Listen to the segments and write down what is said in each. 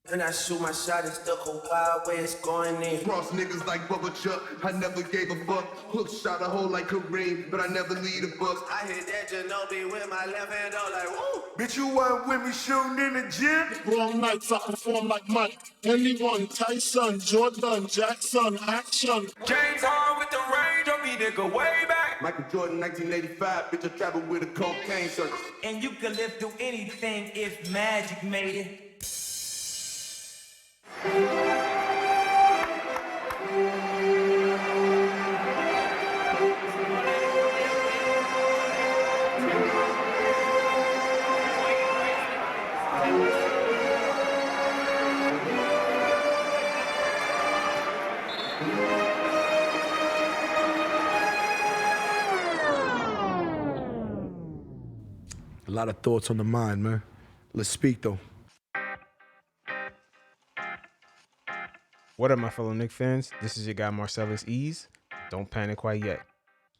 When I shoot my shot, it's the whole wild way it's going in. Cross niggas like Bubba Chuck, I never gave a fuck. Hook shot a hole like Kareem, but I never lead a buck. I hit that Ginobili with my left hand, all like, woo! Bitch, you weren't with me shooting in the gym? Wrong nights, I perform like Mike. Anyone, Tyson, Jordan, Jackson, action. James Harden with the range on me, nigga, way back. Michael Jordan, 1985, bitch, I traveled with a cocaine circus. And you could live through anything if magic made it. A lot of thoughts on the mind, man. Let's speak, though. What up, my fellow Knicks fans? This is your guy, Marcellus Ease. Don't panic quite yet.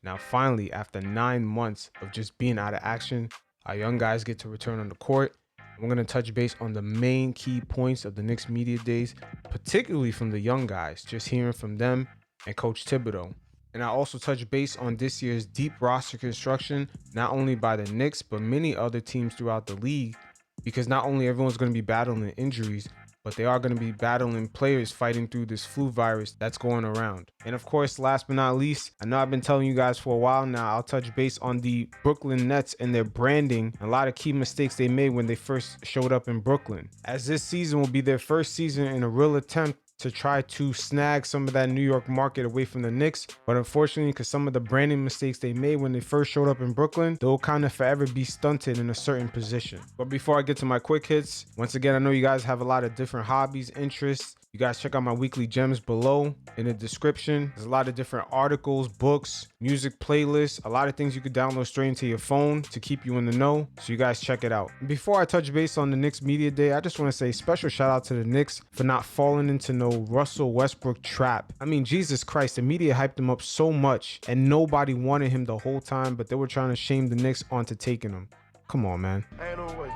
Now, finally, after 9 months of just being out of action, our young guys get to return on the court. We're going to touch base on the main key points of the Knicks media days, particularly from the young guys, just hearing from them and Coach Thibodeau. And I also touch base on this year's deep roster construction, not only by the Knicks, but many other teams throughout the league, because not only everyone's going to be battling injuries, but they are going to be battling players fighting through this flu virus that's going around. And of course, last but not least, I know I've been telling you guys for a while now, I'll touch base on the Brooklyn Nets and their branding, a lot of key mistakes they made when they first showed up in Brooklyn, as this season will be their first season in a real attempt to try to snag some of that New York market away from the Knicks. But unfortunately, because some of the branding mistakes they made when they first showed up in Brooklyn, they'll kind of forever be stunted in a certain position. But before I get to my quick hits, once again, I know you guys have a lot of different hobbies, interests. You guys check out my weekly gems below in the description. There's a lot of different articles, books, music playlists, a lot of things you could download straight into your phone to keep you in the know. So you guys check it out. Before I touch base on the Knicks Media Day, I just want to say special shout out to the Knicks for not falling into no Russell Westbrook trap. I mean, Jesus Christ, the media hyped him up so much and nobody wanted him the whole time, but they were trying to shame the Knicks onto taking him. Come on, man. Ain't no way.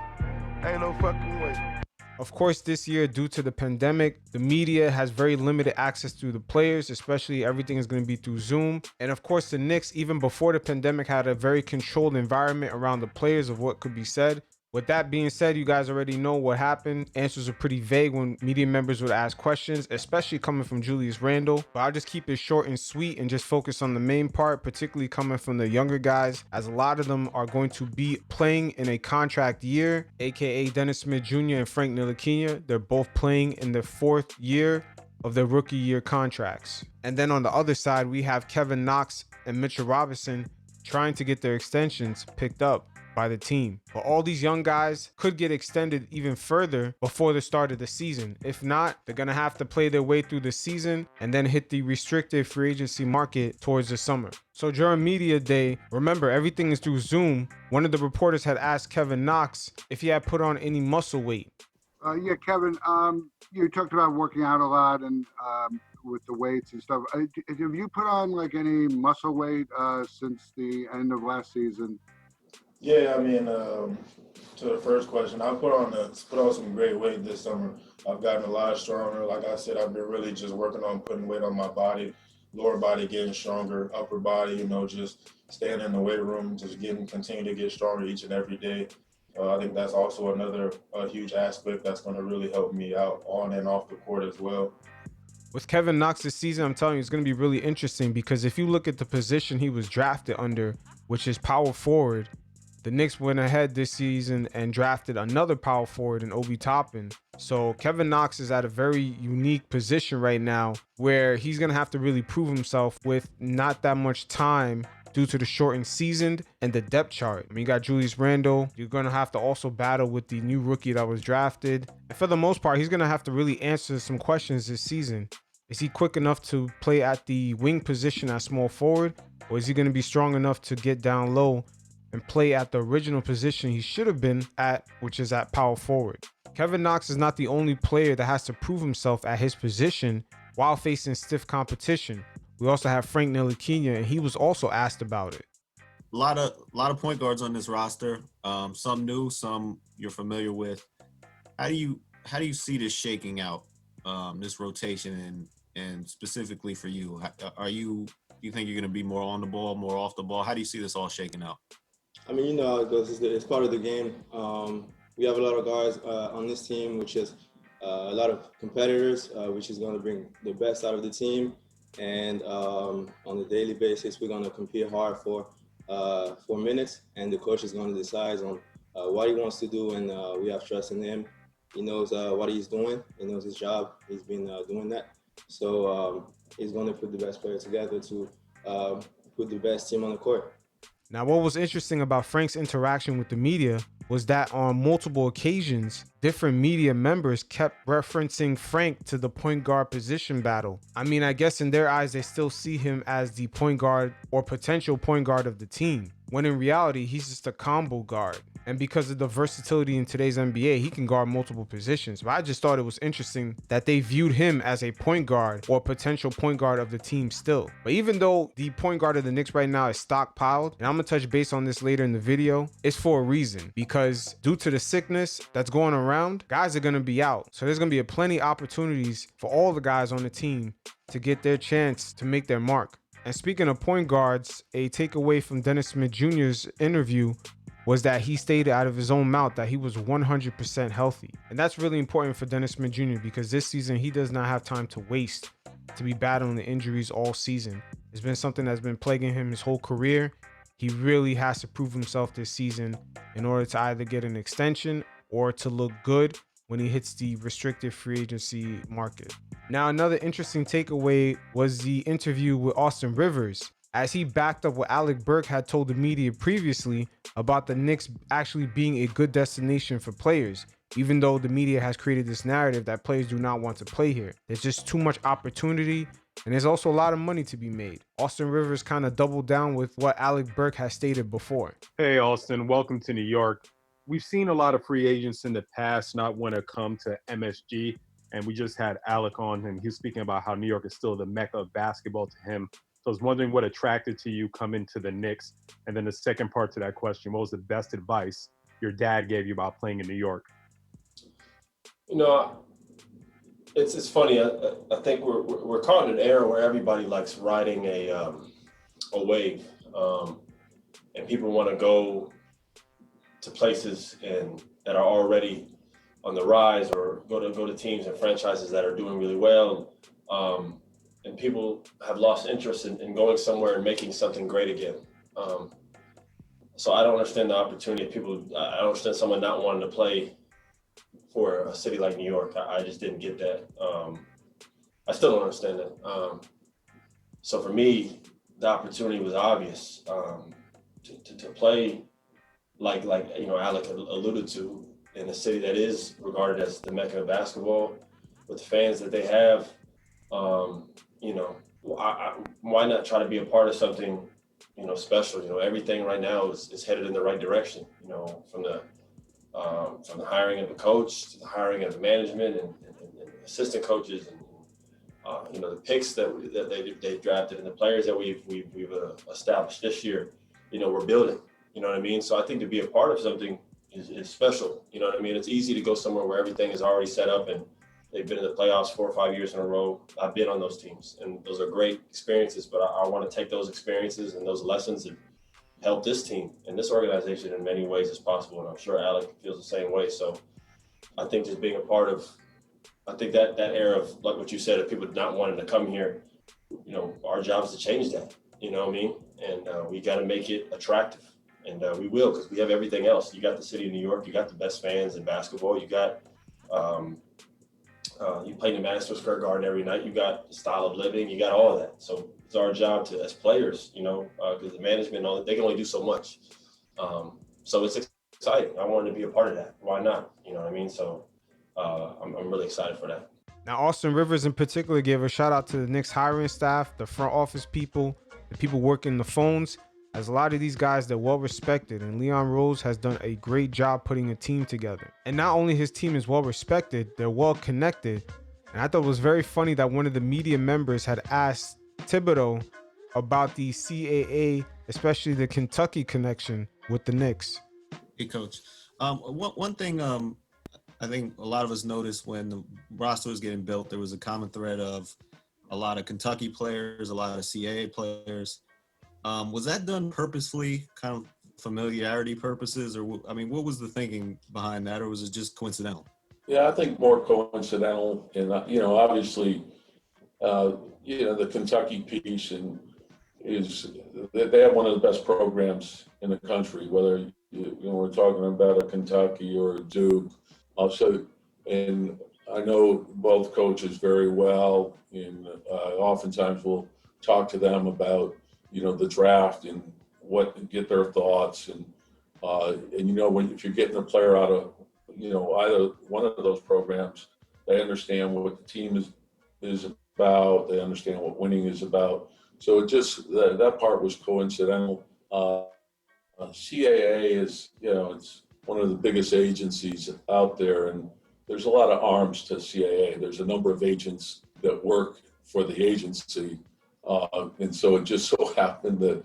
Ain't no fucking way. Of course, this year, due to the pandemic, the media has very limited access to the players, especially everything is going to be through Zoom. And of course, the Knicks, even before the pandemic, had a very controlled environment around the players of what could be said. With that being said, you guys already know what happened. Answers are pretty vague when media members would ask questions, especially coming from Julius Randle. But I'll just keep it short and sweet and just focus on the main part, particularly coming from the younger guys, as a lot of them are going to be playing in a contract year, aka Dennis Smith Jr. and Frank Ntilikina. They're both playing in their 4th year of their rookie year contracts. And then on the other side, we have Kevin Knox and Mitchell Robinson trying to get their extensions picked up by the team. But all these young guys could get extended even further before the start of the season. If not, they're going to have to play their way through the season and then hit the restricted free agency market towards the summer. So during media day, remember, everything is through Zoom. One of the reporters had asked Kevin Knox if he had put on any muscle weight. Yeah, Kevin, you talked about working out a lot and with the weights and stuff. Have you put on like any muscle weight since the end of last season? Yeah, I mean, to the first question, I put on some great weight this summer. I've gotten a lot stronger. Like I said, I've been really just working on putting weight on my body, lower body getting stronger, upper body, just staying in the weight room, just continue to get stronger each and every day. I think that's also another huge aspect that's going to really help me out on and off the court as well. With Kevin Knox this season, I'm telling you, it's going to be really interesting because if you look at the position he was drafted under, which is power forward, the Knicks went ahead this season and drafted another power forward in Obi Toppin. So Kevin Knox is at a very unique position right now where he's going to have to really prove himself with not that much time due to the shortened season and the depth chart. I mean, you got Julius Randle. You're going to have to also battle with the new rookie that was drafted. And for the most part, he's going to have to really answer some questions this season. Is he quick enough to play at the wing position at small forward? Or is he going to be strong enough to get down low and play at the original position he should have been at, which is at power forward? Kevin Knox is not the only player that has to prove himself at his position while facing stiff competition. We also have Frank Ntilikina, and he was also asked about it. A lot of point guards on this roster. Some new, some you're familiar with. How do you how do you see this shaking out, this rotation, and specifically for you? Do you think you're going to be more on the ball, more off the ball? How do you see this all shaking out? I mean, you know how it goes. It's part of the game. We have a lot of guys on this team, which is a lot of competitors, which is going to bring the best out of the team. And on a daily basis, we're going to compete hard for 4 minutes, and the coach is going to decide on what he wants to do, and we have trust in him. He knows what he's doing. He knows his job. He's been doing that. So he's going to put the best players together to put the best team on the court. Now, what was interesting about Frank's interaction with the media was that on multiple occasions, different media members kept referencing Frank to the point guard position battle. I mean, I guess in their eyes, they still see him as the point guard or potential point guard of the team, when in reality, he's just a combo guard. And because of the versatility in today's NBA, he can guard multiple positions. But I just thought it was interesting that they viewed him as a point guard or potential point guard of the team still. But even though the point guard of the Knicks right now is stockpiled, and I'm gonna touch base on this later in the video, it's for a reason. Because due to the sickness that's going around, guys are gonna be out. So there's gonna be plenty of opportunities for all the guys on the team to get their chance to make their mark. And speaking of point guards, a takeaway from Dennis Smith Jr.'s interview was that he stated out of his own mouth that he was 100% healthy. And that's really important for Dennis Smith Jr. because this season, he does not have time to waste to be battling the injuries all season. It's been something that's been plaguing him his whole career. He really has to prove himself this season in order to either get an extension or to look good when he hits the restricted free agency market. Now, another interesting takeaway was the interview with Austin Rivers, as he backed up what Alec Burke had told the media previously about the Knicks actually being a good destination for players, even though the media has created this narrative that players do not want to play here. There's just too much opportunity, and there's also a lot of money to be made. Austin Rivers kind of doubled down with what Alec Burke has stated before. Hey, Austin, welcome to New York. We've seen a lot of free agents in the past not want to come to MSG, and we just had Alec on, and he was speaking about how New York is still the mecca of basketball to him. So I was wondering what attracted to you coming to the Knicks. And then the second part to that question, what was the best advice your dad gave you about playing in New York? You know, it's funny. I think we're caught in an era where everybody likes riding a wave, and people want to go to places that are already on the rise, or go to teams and franchises that are doing really well. And people have lost interest in going somewhere and making something great again. So I don't understand the opportunity of people. I don't understand someone not wanting to play for a city like New York. I just didn't get that. I still don't understand that. So for me, the opportunity was obvious to play like you know, Alec alluded to, in a city that is regarded as the mecca of basketball, with the fans that they have. You know, why not try to be a part of something, you know, special? You know, everything right now is headed in the right direction. You know, from the hiring of the coach to the hiring of the management and assistant coaches, and you know, the picks that they drafted and the players that we've established this year. You know, we're building. You know what I mean? So I think to be a part of something is special. You know what I mean? It's easy to go somewhere where everything is already set up and they've been in the playoffs 4 or 5 years in a row. I've been on those teams, and those are great experiences, but I want to take those experiences and those lessons and help this team and this organization in many ways as possible. And I'm sure Alec feels the same way. So I think just being a part of, I think that era of, like what you said, of people not wanting to come here, you know, our job is to change that, you know what I mean? And we got to make it attractive. And we will, because we have everything else. You got the city of New York, you got the best fans in basketball, you got you play in the Madison Square Garden every night. You got the style of living. You got all of that. So it's our job to, as players, you know, because the management and all that, they can only do so much. So it's exciting. I wanted to be a part of that. Why not? You know what I mean? So I'm really excited for that. Now, Austin Rivers in particular gave a shout out to the Knicks hiring staff, the front office people, the people working the phones. As a lot of these guys, they're well respected, and Leon Rose has done a great job putting a team together. And not only his team is well respected, they're well connected. And I thought it was very funny that one of the media members had asked Thibodeau about the CAA, especially the Kentucky connection with the Knicks. Hey, Coach. One thing I think a lot of us noticed when the roster was getting built, there was a common thread of a lot of Kentucky players, a lot of CAA players. Was that done purposefully, kind of familiarity purposes, or I mean, what was the thinking behind that, or was it just coincidental? Yeah, I think more coincidental, and obviously, the Kentucky piece is they have one of the best programs in the country. Whether we're talking about a Kentucky or a Duke, also, and I know both coaches very well, and oftentimes we'll talk to them about the draft and get their thoughts, and if you're getting a player out of either one of those programs, they understand what the team is about. They understand what winning is about. So it just that part was coincidental. CAA is it's one of the biggest agencies out there, and there's a lot of arms to CAA. There's a number of agents that work for the agency, and so it just so happened that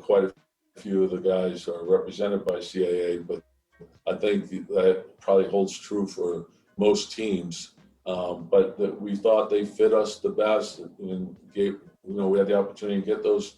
quite a few of the guys are represented by CAA, but I think that probably holds true for most teams. But that we thought they fit us the best, and we had the opportunity to get those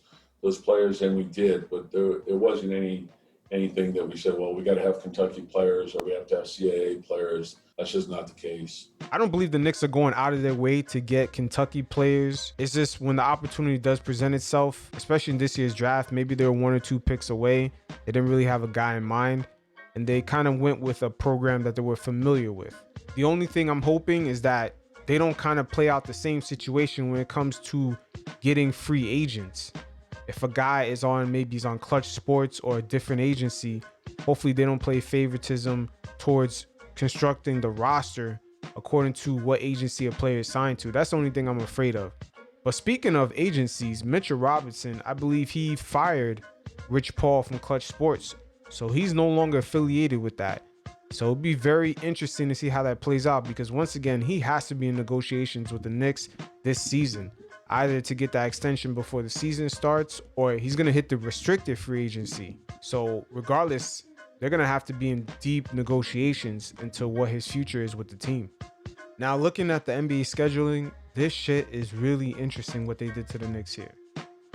players, and we did. But there wasn't anything that we said, well, we got to have Kentucky players or we have to have CAA players. That's just not the case. I don't believe the Knicks are going out of their way to get Kentucky players. It's just when the opportunity does present itself, especially in this year's draft, maybe they're 1 or 2 picks away. They didn't really have a guy in mind, and they kind of went with a program that they were familiar with. The only thing I'm hoping is that they don't kind of play out the same situation when it comes to getting free agents. If a guy is maybe he's on Clutch Sports or a different agency, hopefully they don't play favoritism towards constructing the roster according to what agency a player is signed to. That's the only thing I'm afraid of. But speaking of agencies, Mitchell Robinson, I believe he fired Rich Paul from Clutch Sports. So he's no longer affiliated with that. So it'll be very interesting to see how that plays out, because once again, he has to be in negotiations with the Knicks this season, either to get that extension before the season starts, or he's going to hit the restricted free agency. So regardless, they're going to have to be in deep negotiations into what his future is with the team. Now, looking at the NBA scheduling, this shit is really interesting what they did to the Knicks here.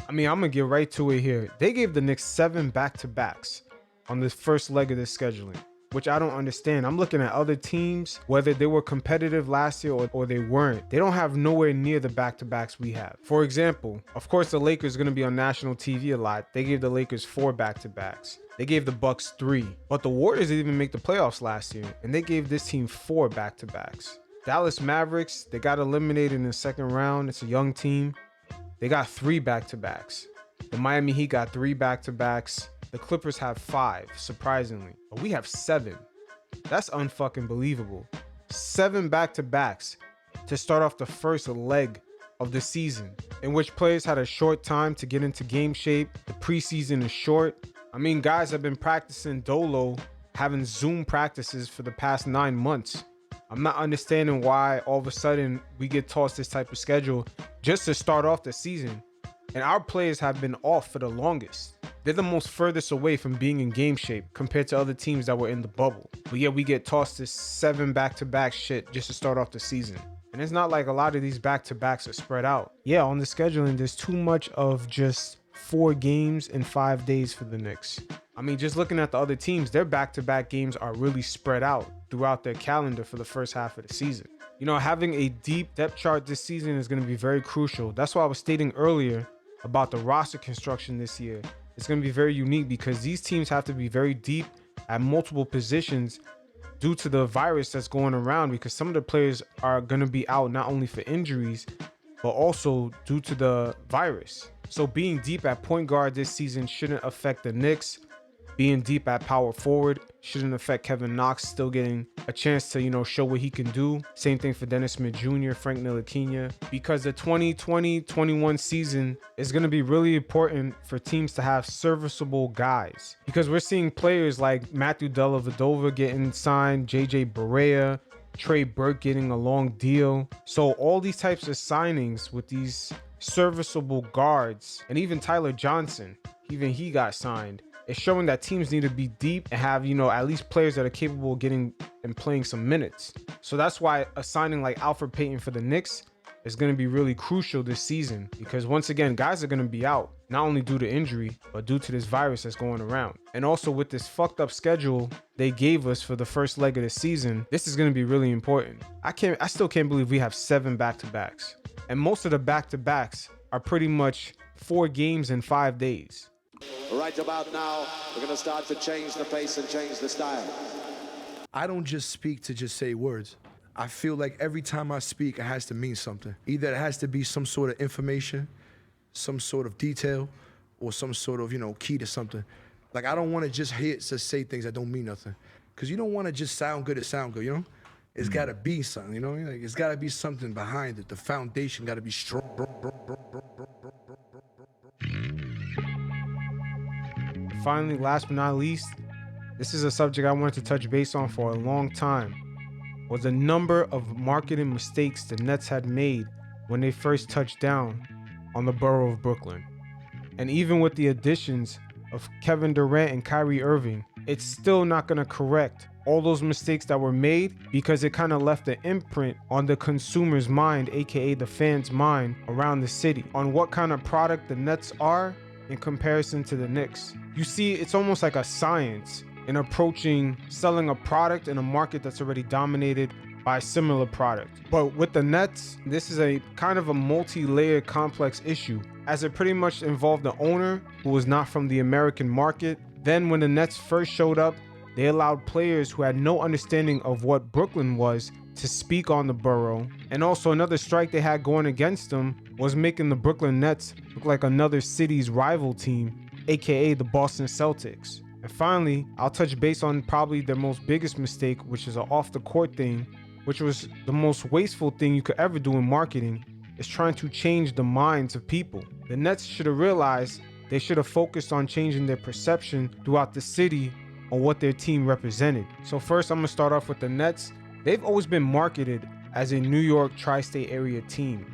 I mean, I'm going to get right to it here. They gave the Knicks 7 back-to-backs on the first leg of this scheduling, which I don't understand. I'm looking at other teams, whether they were competitive last year or they weren't. They don't have nowhere near the back-to-backs we have. For example, of course, the Lakers are going to be on national TV a lot. They gave the Lakers 4 back-to-backs. They gave the Bucks 3. But the Warriors didn't even make the playoffs last year, and they gave this team 4 back-to-backs. Dallas Mavericks, they got eliminated in the second round. It's a young team. They got 3 back-to-backs. The Miami Heat got 3 back-to-backs. The Clippers have 5, surprisingly. But we have 7. That's unfucking believable. 7 back-to-backs to start off the first leg of the season, in which players had a short time to get into game shape. The preseason is short. I mean, guys have been practicing dolo, having Zoom practices for the past 9 months. I'm not understanding why all of a sudden we get tossed this type of schedule just to start off the season. And our players have been off for the longest. They're the most furthest away from being in game shape compared to other teams that were in the bubble. But yet we get tossed this 7 back-to-back shit just to start off the season. And it's not like a lot of these back-to-backs are spread out. Yeah, on the scheduling, there's too much of just 4 games in 5 days for the Knicks. I mean, just looking at the other teams, their back-to-back games are really spread out throughout their calendar for the first half of the season. Having a deep depth chart this season is going to be very crucial. That's why I was stating earlier about the roster construction this year. It's going to be very unique because these teams have to be very deep at multiple positions due to the virus that's going around, because some of the players are going to be out not only for injuries, but also due to the virus. So being deep at point guard this season shouldn't affect the Knicks. Being deep at power forward shouldn't affect Kevin Knox still getting a chance to, show what he can do. Same thing for Dennis Smith Jr., Frank Ntilikina, because the 2020-21 season is going to be really important for teams to have serviceable guys, because we're seeing players like Matthew Dellavedova getting signed, JJ Barea, Trey Burke getting a long deal. So all these types of signings with these serviceable guards, and even Tyler Johnson, even he got signed. It's showing that teams need to be deep and have, at least players that are capable of getting and playing some minutes. So that's why a signing like Alfred Payton for the Knicks is going to be really crucial this season, because once again, guys are going to be out, not only due to injury, but due to this virus that's going around. And also with this fucked up schedule they gave us for the first leg of the season, this is going to be really important. I still can't believe we have 7 back-to-backs. And most of the back-to-backs are pretty much 4 games in 5 days. Right about now, we're going to start to change the pace and change the style. I don't just speak to just say words. I feel like every time I speak, it has to mean something. Either it has to be some sort of information, some sort of detail, or some sort of, key to something. Like, I don't want to just say things that don't mean nothing. Because you don't want to just sound good to sound good, It's got to be something, Like, it's got to be something behind it. The foundation got to be strong. Finally, last but not least, this is a subject I wanted to touch base on for a long time, was the number of marketing mistakes the Nets had made when they first touched down on the borough of Brooklyn. And even with the additions of Kevin Durant and Kyrie Irving, it's still not going to correct all those mistakes that were made, because it kind of left an imprint on the consumer's mind, aka the fans' mind around the city, on what kind of product the Nets are in comparison to the Knicks. You see, it's almost like a science in approaching selling a product in a market that's already dominated by a similar product. But with the Nets, this is a kind of a multi-layered complex issue, as it pretty much involved the owner who was not from the American market. Then when the Nets first showed up, they allowed players who had no understanding of what Brooklyn was to speak on the borough. And also another strike they had going against them was making the Brooklyn Nets look like another city's rival team, aka the Boston Celtics. And finally, I'll touch base on probably their most biggest mistake, which is an off the court thing, which was the most wasteful thing you could ever do in marketing, is trying to change the minds of people. The Nets should have realized they should have focused on changing their perception throughout the city on what their team represented. So first, I'm gonna start off with the Nets. They've always been marketed as a New York tri-state area team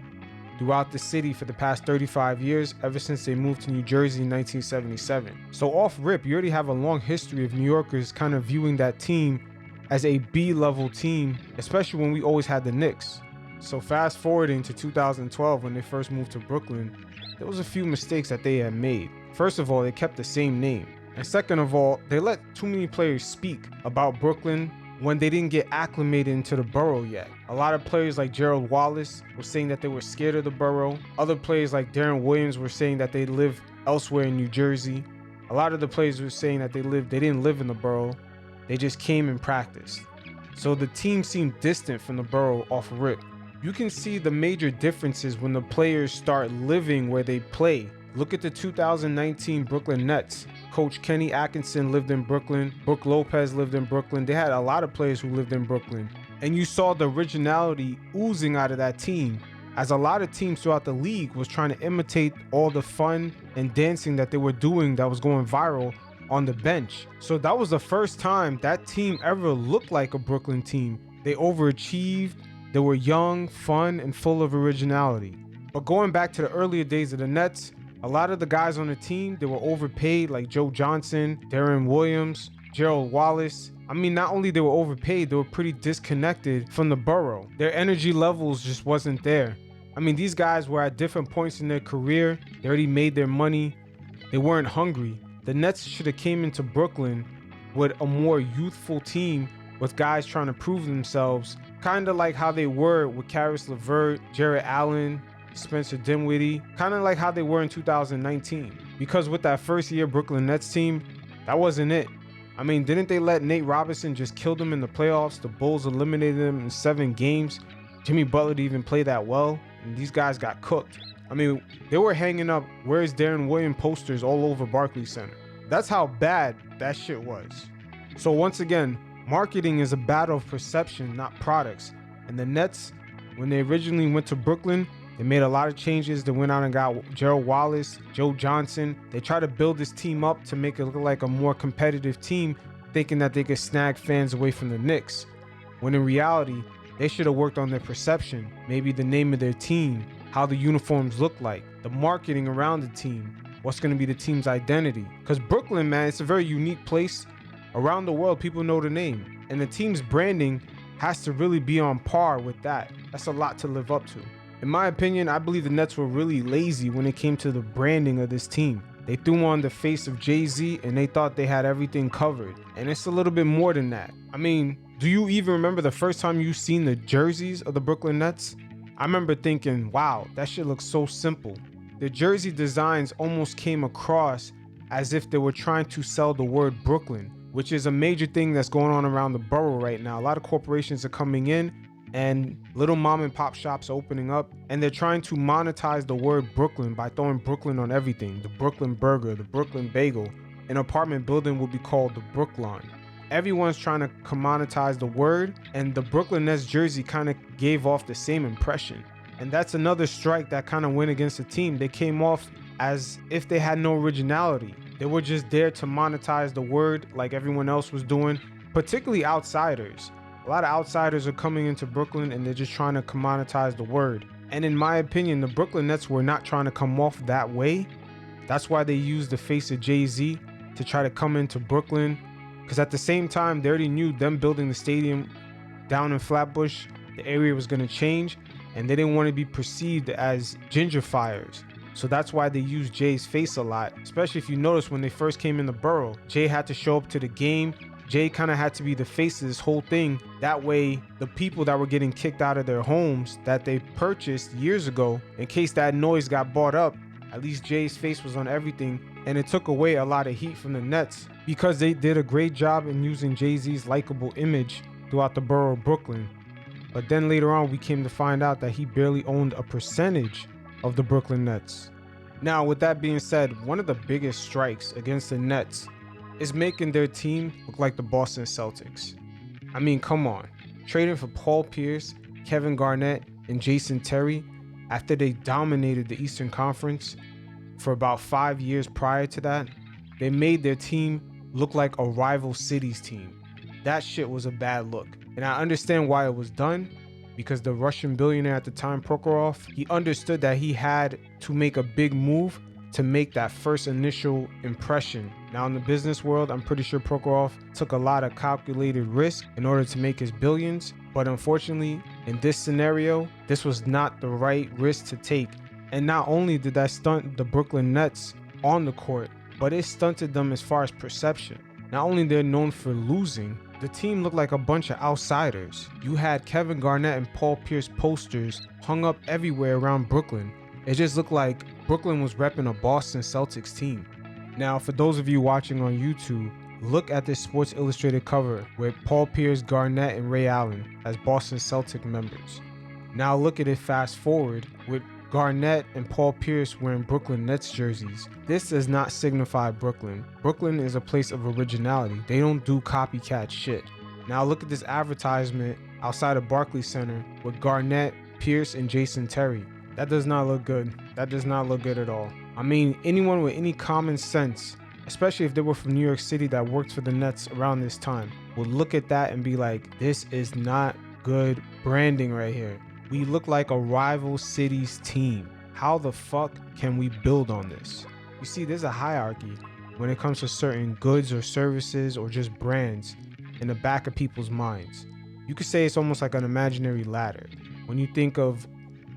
throughout the city for the past 35 years, ever since they moved to New Jersey in 1977. So off rip, you already have a long history of New Yorkers kind of viewing that team as a B-level team, especially when we always had the Knicks. So fast forwarding to 2012, when they first moved to Brooklyn, there was a few mistakes that they had made. First of all, they kept the same name. And second of all, they let too many players speak about Brooklyn when they didn't get acclimated into the borough yet. A lot of players like Gerald Wallace were saying that they were scared of the borough. Other players like Darren Williams were saying that they live elsewhere in New Jersey. A lot of the players were saying that they didn't live in the borough. They just came and practiced. So the team seemed distant from the borough off rip. You can see the major differences when the players start living where they play. Look at the 2019 Brooklyn Nets. Coach Kenny Atkinson lived in Brooklyn. Brook Lopez lived in Brooklyn. They had a lot of players who lived in Brooklyn. And you saw the originality oozing out of that team, as a lot of teams throughout the league was trying to imitate all the fun and dancing that they were doing that was going viral on the bench. So that was the first time that team ever looked like a Brooklyn team. They overachieved. They were young, fun, and full of originality. But going back to the earlier days of the Nets, a lot of the guys on the team, they were overpaid, like Joe Johnson, Darren Williams, Gerald Wallace. I mean, not only they were overpaid, they were pretty disconnected from the borough. Their energy levels just wasn't there. I mean, these guys were at different points in their career. They already made their money. They weren't hungry. The Nets should have came into Brooklyn with a more youthful team, with guys trying to prove themselves, kind of like how they were with Karis LeVert, Jarrett Allen, Spencer Dinwiddie, kind of like how they were in 2019. Because with that first year Brooklyn Nets team, that wasn't it. I mean, didn't they let Nate Robinson just kill them in the playoffs? The Bulls eliminated them in 7 games. Jimmy Butler didn't even play that well, and these guys got cooked. I mean, they were hanging up "Where's Darren Williams" posters all over Barclays Center. That's how bad that shit was. So once again, marketing is a battle of perception, not products. And the Nets, when they originally went to Brooklyn, they made a lot of changes. They went out and got Gerald Wallace, Joe Johnson. They tried to build this team up to make it look like a more competitive team, thinking that they could snag fans away from the Knicks. When in reality, they should have worked on their perception, maybe the name of their team, how the uniforms look like, the marketing around the team, what's going to be the team's identity. Because Brooklyn, man, it's a very unique place. Around the world, people know the name. And the team's branding has to really be on par with that. That's a lot to live up to. In my opinion, I believe the Nets were really lazy when it came to the branding of this team. They threw on the face of Jay-Z and they thought they had everything covered. And it's a little bit more than that. I mean, do you even remember the first time you seen the jerseys of the Brooklyn Nets? I remember thinking, wow, that shit looks so simple. The jersey designs almost came across as if they were trying to sell the word Brooklyn, which is a major thing that's going on around the borough right now. A lot of corporations are coming in and little mom and pop shops are opening up, and they're trying to monetize the word Brooklyn by throwing Brooklyn on everything. The Brooklyn Burger, the Brooklyn Bagel. An apartment building will be called the Brooklyn. Everyone's trying to commoditize the word, and the Brooklyn Nets jersey kind of gave off the same impression. And that's another strike that kind of went against the team. They came off as if they had no originality. They were just there to monetize the word like everyone else was doing, particularly outsiders. A lot of outsiders are coming into Brooklyn and they're just trying to commoditize the word. And in my opinion, the Brooklyn Nets were not trying to come off that way. That's why they used the face of Jay-Z to try to come into Brooklyn. Because at the same time, they already knew them building the stadium down in Flatbush, the area was going to change, and they didn't want to be perceived as gentrifiers. So that's why they used Jay's face a lot, especially if you notice when they first came in the borough. Jay had to show up to the game. Jay kind of had to be the face of this whole thing. That way, the people that were getting kicked out of their homes that they purchased years ago, in case that noise got brought up, at least Jay's face was on everything. And it took away a lot of heat from the Nets because they did a great job in using Jay-Z's likable image throughout the borough of Brooklyn. But then later on, we came to find out that he barely owned a percentage of the Brooklyn Nets. Now, with that being said, one of the biggest strikes against the Nets is making their team look like the Boston Celtics. I mean, come on. Trading for Paul Pierce, Kevin Garnett, and Jason Terry after they dominated the Eastern Conference for about 5 years prior to that, they made their team look like a rival city's team. That shit was a bad look. And I understand why it was done, because the Russian billionaire at the time, Prokhorov, he understood that he had to make a big move to make that first initial impression. Now in the business world, I'm pretty sure Prokhorov took a lot of calculated risk in order to make his billions. But unfortunately, in this scenario, this was not the right risk to take. And not only did that stunt the Brooklyn Nets on the court, but it stunted them as far as perception. Not only they're known for losing, the team looked like a bunch of outsiders. You had Kevin Garnett and Paul Pierce posters hung up everywhere around Brooklyn. It just looked like Brooklyn was repping a Boston Celtics team. Now, for those of you watching on YouTube, look at this Sports Illustrated cover with Paul Pierce, Garnett, and Ray Allen as Boston Celtic members. Now look at it fast forward with Garnett and Paul Pierce wearing Brooklyn Nets jerseys. This does not signify Brooklyn. Brooklyn is a place of originality. They don't do copycat shit. Now look at this advertisement outside of Barclays Center with Garnett, Pierce, and Jason Terry. That does not look good. That does not look good at all. I mean, anyone with any common sense, especially if they were from New York City that worked for the Nets around this time, would look at that and be like, this is not good branding right here. We look like a rival city's team. How the fuck can we build on this? You see, there's a hierarchy when it comes to certain goods or services or just brands in the back of people's minds. You could say it's almost like an imaginary ladder. When you think of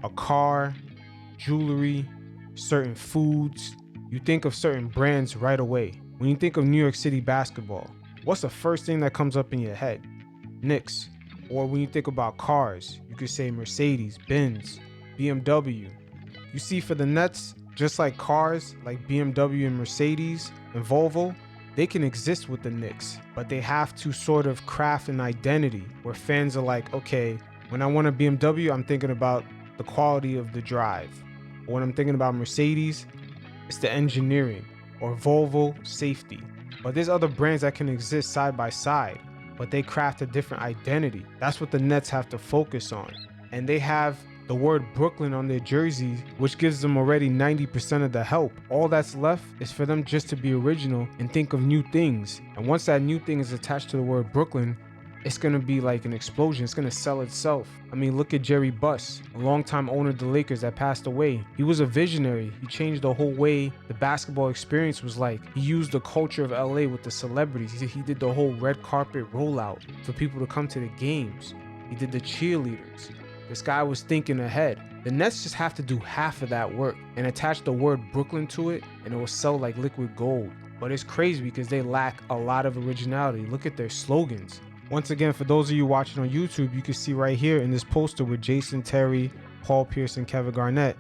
a car, jewelry, certain foods, you think of certain brands right away. When you think of New York City basketball, what's the first thing that comes up in your head? Knicks. Or when you think about cars, you could say Mercedes, Benz, BMW. You see, for the Nets, just like cars like BMW and Mercedes and Volvo, they can exist with the Knicks, but they have to sort of craft an identity where fans are like, okay, when I want a BMW, I'm thinking about the quality of the drive. Or when I'm thinking about Mercedes, it's the engineering, or Volvo, safety. But there's other brands that can exist side by side, but they craft a different identity. That's what the Nets have to focus on. And they have the word Brooklyn on their jerseys, which gives them already 90% of the help. All that's left is for them just to be original and think of new things. And once that new thing is attached to the word Brooklyn, it's going to be like an explosion. It's going to sell itself. I mean, look at Jerry Buss, a longtime owner of the Lakers that passed away. He was a visionary. He changed the whole way the basketball experience was like. He used the culture of LA with the celebrities. He did the whole red carpet rollout for people to come to the games. He did the cheerleaders. This guy was thinking ahead. The Nets just have to do half of that work and attach the word Brooklyn to it, and it will sell like liquid gold. But it's crazy because they lack a lot of originality. Look at their slogans. Once again, for those of you watching on YouTube, you can see right here in this poster with Jason Terry, Paul Pierce, and Kevin Garnett,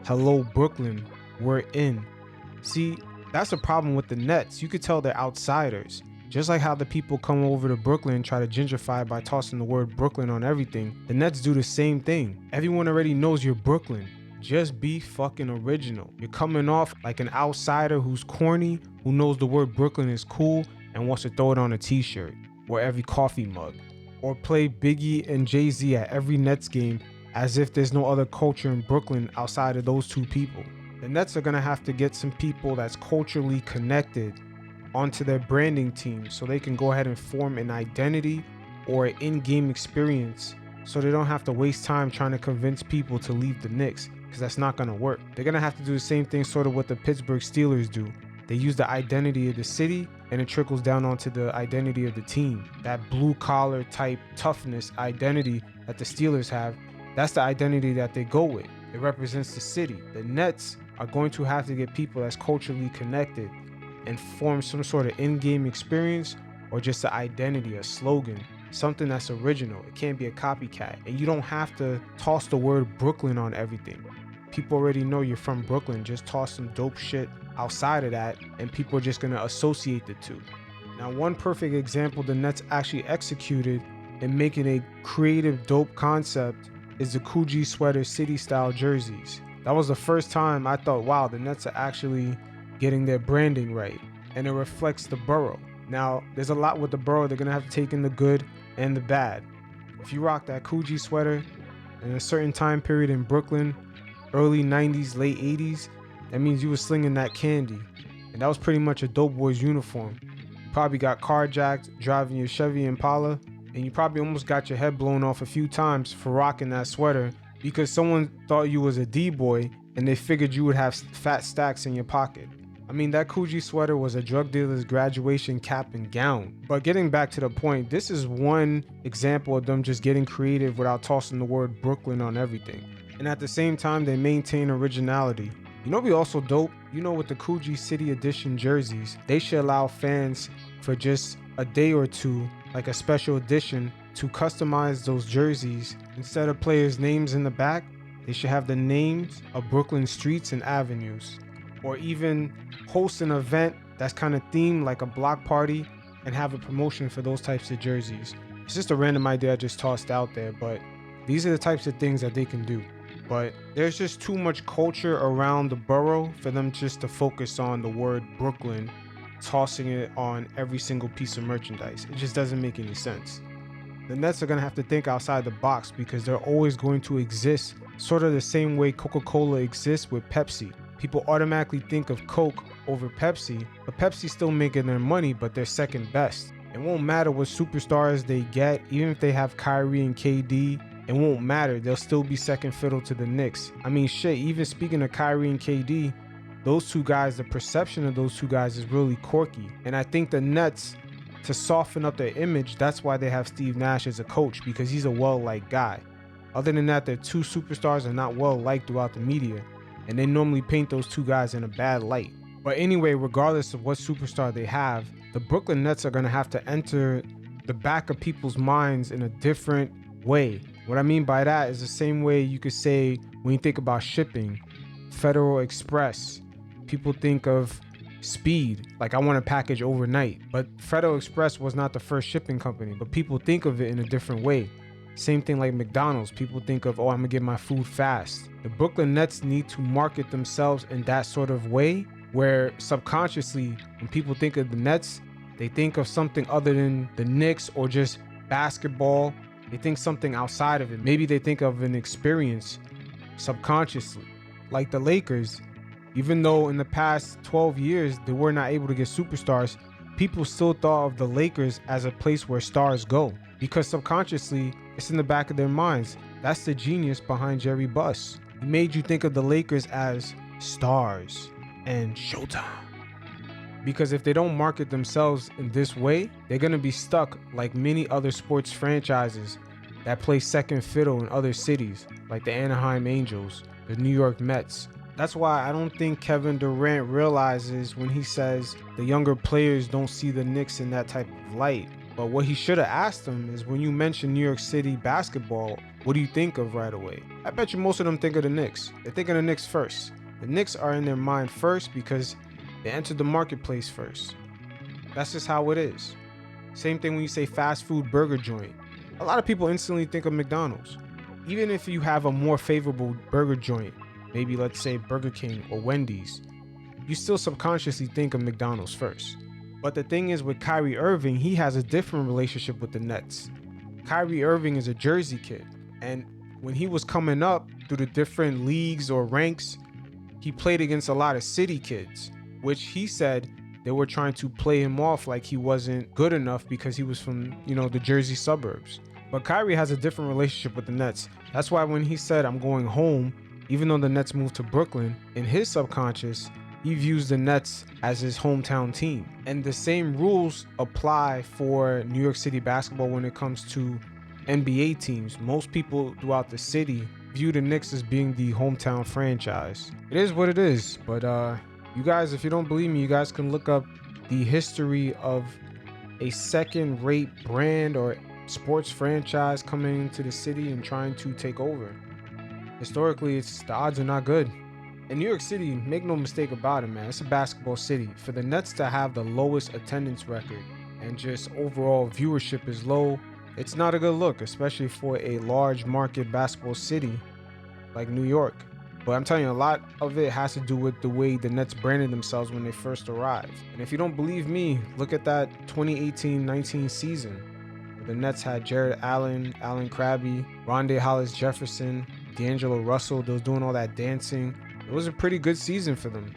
"Hello Brooklyn, we're in." See, that's a problem with the Nets. You could tell they're outsiders. Just like how the people come over to Brooklyn and try to gentrify by tossing the word Brooklyn on everything, the Nets do the same thing. Everyone already knows you're Brooklyn. Just be fucking original. You're coming off like an outsider who's corny, who knows the word Brooklyn is cool and wants to throw it on a t-shirt or every coffee mug, or play Biggie and Jay-Z at every Nets game as if there's no other culture in Brooklyn outside of those two people. The Nets are gonna have to get some people that's culturally connected onto their branding team so they can go ahead and form an identity or an in-game experience so they don't have to waste time trying to convince people to leave the Knicks, because that's not gonna work. They're gonna have to do the same thing sort of what the Pittsburgh Steelers do. They use the identity of the city and it trickles down onto the identity of the team. That blue collar type toughness identity that the Steelers have, that's the identity that they go with. It represents the city. The Nets are going to have to get people that's culturally connected and form some sort of in-game experience or just an identity, a slogan, something that's original. It can't be a copycat. And you don't have to toss the word Brooklyn on everything. People already know you're from Brooklyn. Just toss some dope shit outside of that and people are just gonna associate the two. Now, one perfect example the Nets actually executed in making a creative, dope concept is the Kuji Sweater city style jerseys. That was the first time I thought, wow, the Nets are actually getting their branding right and it reflects the borough. Now, there's a lot with the borough. They're gonna have to take in the good and the bad. If you rock that Kuji sweater in a certain time period in Brooklyn, early 90s, late 80s, that means you were slinging that candy. And that was pretty much a dope boy's uniform. You probably got carjacked driving your Chevy Impala, and you probably almost got your head blown off a few times for rocking that sweater because someone thought you was a D-boy and they figured you would have fat stacks in your pocket. I mean, that Kuji sweater was a drug dealer's graduation cap and gown. But getting back to the point, this is one example of them just getting creative without tossing the word Brooklyn on everything. And at the same time, they maintain originality. You know, be also dope. You know, with the Kuji City Edition jerseys, they should allow fans for just a day or two, like a special edition, to customize those jerseys. Instead of players' names in the back, they should have the names of Brooklyn streets and avenues. Or even host an event that's kind of themed like a block party and have a promotion for those types of jerseys. It's just a random idea I just tossed out there, but these are the types of things that they can do. But there's just too much culture around the borough for them just to focus on the word Brooklyn, tossing it on every single piece of merchandise. It just doesn't make any sense. The Nets are going to have to think outside the box because they're always going to exist sort of the same way Coca-Cola exists with Pepsi. People automatically think of Coke over Pepsi, but Pepsi's still making their money, but they're second best. It won't matter what superstars they get, even if they have Kyrie and KD, it won't matter. They'll still be second fiddle to the Knicks. I mean, shit, even speaking of Kyrie and KD, those two guys, the perception of those two guys is really quirky. And I think the Nets, to soften up their image, that's why they have Steve Nash as a coach, because he's a well-liked guy. Other than that, their two superstars are not well-liked throughout the media, and they normally paint those two guys in a bad light. But anyway, regardless of what superstar they have, the Brooklyn Nets are going to have to enter the back of people's minds in a different way. What I mean by that is the same way you could say when you think about shipping, Federal Express, people think of speed, like I want a package overnight. But Federal Express was not the first shipping company, but people think of it in a different way. Same thing like McDonald's. People think of, oh, I'm gonna get my food fast. The Brooklyn Nets need to market themselves in that sort of way where subconsciously, when people think of the Nets, they think of something other than the Knicks or just basketball. They think something outside of it. Maybe they think of an experience subconsciously. Like the Lakers, even though in the past 12 years they were not able to get superstars, people still thought of the Lakers as a place where stars go. because subconsciously it's in the back of their minds. That's the genius behind Jerry Buss. He made you think of the Lakers as stars and Showtime. Because if they don't market themselves in this way, they're going to be stuck like many other sports franchises that play second fiddle in other cities, like the Anaheim Angels, the New York Mets. That's why I don't think Kevin Durant realizes when he says the younger players don't see the Knicks in that type of light. But what he should have asked them is, when you mention New York City basketball, what do you think of right away? I bet you most of them think of the Knicks. They think of the Knicks first. The Knicks are in their mind first because they entered the marketplace first. That's just how it is. Same thing when you say fast food burger joint. A lot of people instantly think of McDonald's. Even if you have a more favorable burger joint, maybe let's say Burger King or Wendy's, you still subconsciously think of McDonald's first. But the thing is, with Kyrie Irving, he has a different relationship with the Nets. Kyrie Irving is a Jersey kid, and when he was coming up through the different leagues or ranks, he played against a lot of city kids, which he said they were trying to play him off like he wasn't good enough because he was from, the Jersey suburbs. But Kyrie has a different relationship with the Nets. That's why when he said, "I'm going home," even though the Nets moved to Brooklyn, in his subconscious, he views the Nets as his hometown team. And the same rules apply for New York City basketball when it comes to NBA teams. Most people throughout the city view the Knicks as being the hometown franchise. It is what it is, but you guys, if you don't believe me, you guys can look up the history of a second-rate brand or sports franchise coming into the city and trying to take over. Historically, the odds are not good. In New York City, make no mistake about it, man, it's a basketball city. For the Nets to have the lowest attendance record and just overall viewership is low, it's not a good look, especially for a large market basketball city like New York. But I'm telling you, a lot of it has to do with the way the Nets branded themselves when they first arrived. And if you don't believe me, look at that 2018-19 season. The Nets had Jared Allen, Allen Crabbe, Rondé Hollis-Jefferson, D'Angelo Russell. They was doing all that dancing. It was a pretty good season for them.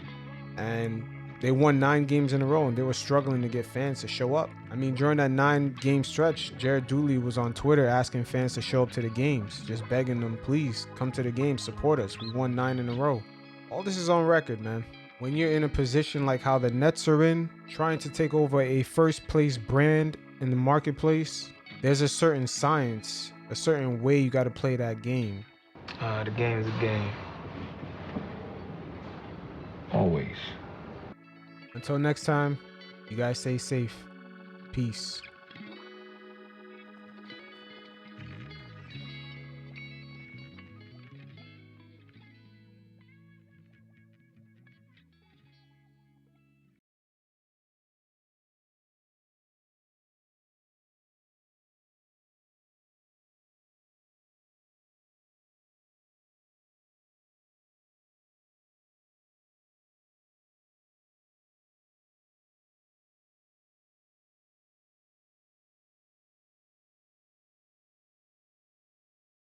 And they won 9 games in a row, and they were struggling to get fans to show up. I mean, during that 9-game stretch, Jared Dooley was on Twitter asking fans to show up to the games, just begging them, please come to the games, support us. We won 9 in a row. All this is on record, man. When you're in a position like how the Nets are in, trying to take over a first place brand in the marketplace, there's a certain science, a certain way you got to play that game. The game is a game. Always. Until next time, you guys stay safe. Peace.